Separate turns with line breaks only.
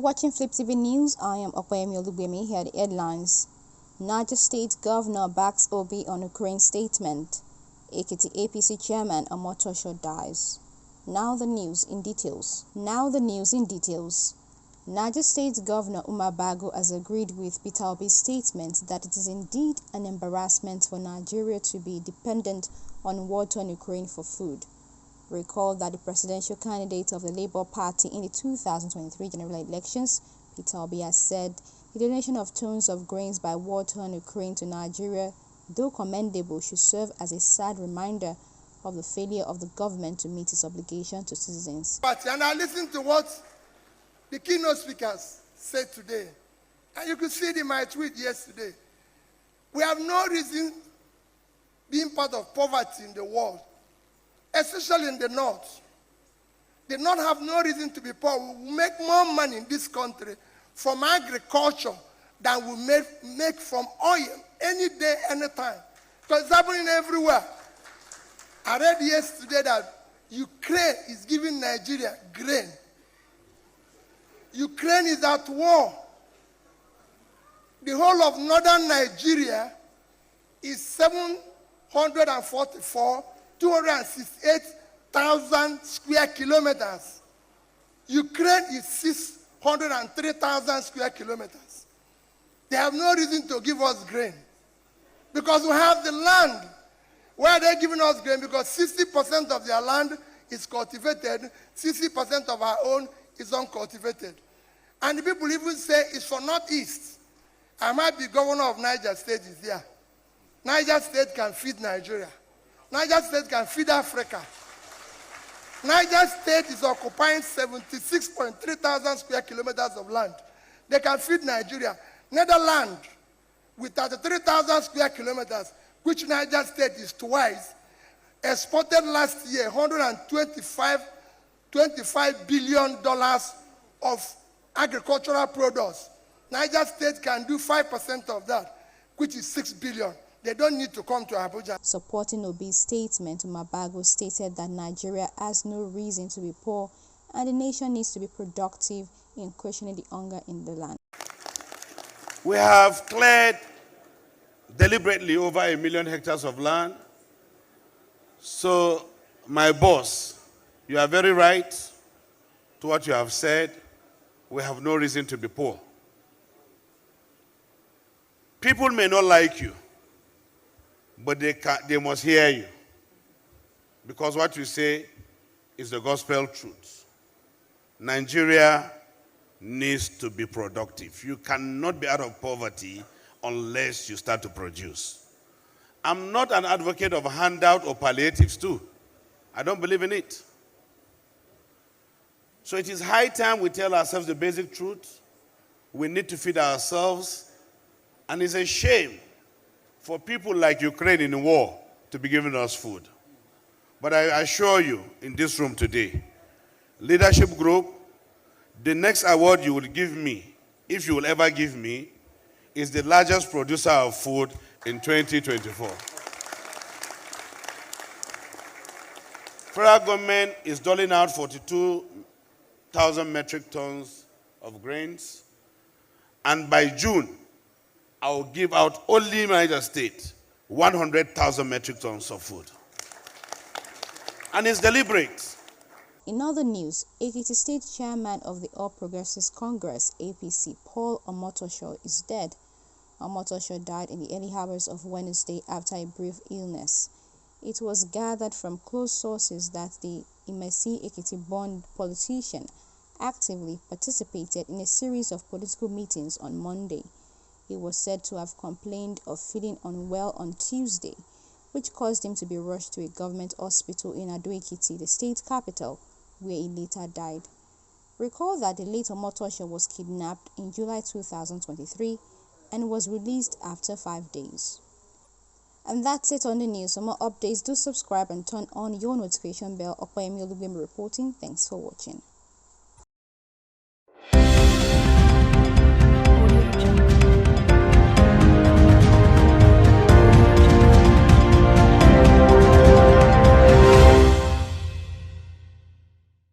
watching Flip TV News. I am Okwemi Olubemi. Here are the headlines. Niger State Governor backs Obi on Ukraine statement. Ekiti APC Chairman Omotosho dies. Now the news in details. Niger State Governor Umar Bago has agreed with Peter Obi's statement that it is indeed an embarrassment for Nigeria to be dependent on water in Ukraine for food. Recall that the presidential candidate of the Labour Party in the 2023 general elections, Peter Obi, has said the donation of tons of grains by water in Ukraine to Nigeria, though commendable, should serve as a sad reminder of the failure of the government to meet its obligation to citizens.
And I listened to what the keynote speakers said today, and you could see it in my tweet yesterday. We have no reason being part of poverty in the world, especially in the North. They not have no reason to be poor. We make more money in this country from agriculture than we make from oil any day, anytime. Because it's happening everywhere. I read yesterday that Ukraine is giving Nigeria grain. Ukraine is at war. The whole of northern Nigeria is 268,000 square kilometers. Ukraine is 603,000 square kilometers. They have no reason to give us grain because we have the land. Why are they giving us grain? Because 60% of their land is cultivated, 60% of our own is uncultivated. And the people even say it's for Northeast. I might be governor of Niger State is here. Niger State can feed Nigeria. Niger State can feed Africa. Niger State is occupying 76.3 thousand square kilometers of land. They can feed Nigeria. Netherlands, with 33,000 square kilometers, which Niger State is twice, exported last year $25 billion of agricultural products. Niger State can do 5% of that, which is $6 billion. They don't need to come to Abuja.
Supporting Obi's statement, Umar Bago stated that Nigeria has no reason to be poor and the nation needs to be productive in questioning the hunger in the land.
We have cleared deliberately over 1 million hectares of land. So, my boss, you are very right to what you have said. We have no reason to be poor. People may not like you, but they must hear you. Because what you say is the gospel truth. Nigeria needs to be productive. You cannot be out of poverty unless you start to produce. I'm not an advocate of handout or palliatives too. I don't believe in it. So it is high time we tell ourselves the basic truth. We need to feed ourselves. And it's a shame for people like Ukraine in the war to be giving us food. But I assure you in this room today, leadership group, the next award you will give me, if you will ever give me, is the largest producer of food in 2024. Federal government is doling out 42,000 metric tons of grains, and by June, I will give out only in Niger State 100,000 metric tons of food. And it's deliberate.
In other news, Ekiti State Chairman of the All Progressives Congress, APC, Paul Omotosho, is dead. Omotosho died in the early hours of Wednesday after a brief illness. It was gathered from close sources that the Imesi Ekiti-born politician actively participated in a series of political meetings on Monday. He was said to have complained of feeling unwell on Tuesday, which caused him to be rushed to a government hospital in Ado-Ekiti, the state capital, where he later died. Recall that the late Omotosho was kidnapped in July 2023 and was released after 5 days. And that's it on the news. For more updates, do subscribe and turn on your notification bell. Okwemi Olubemi reporting. Thanks for watching.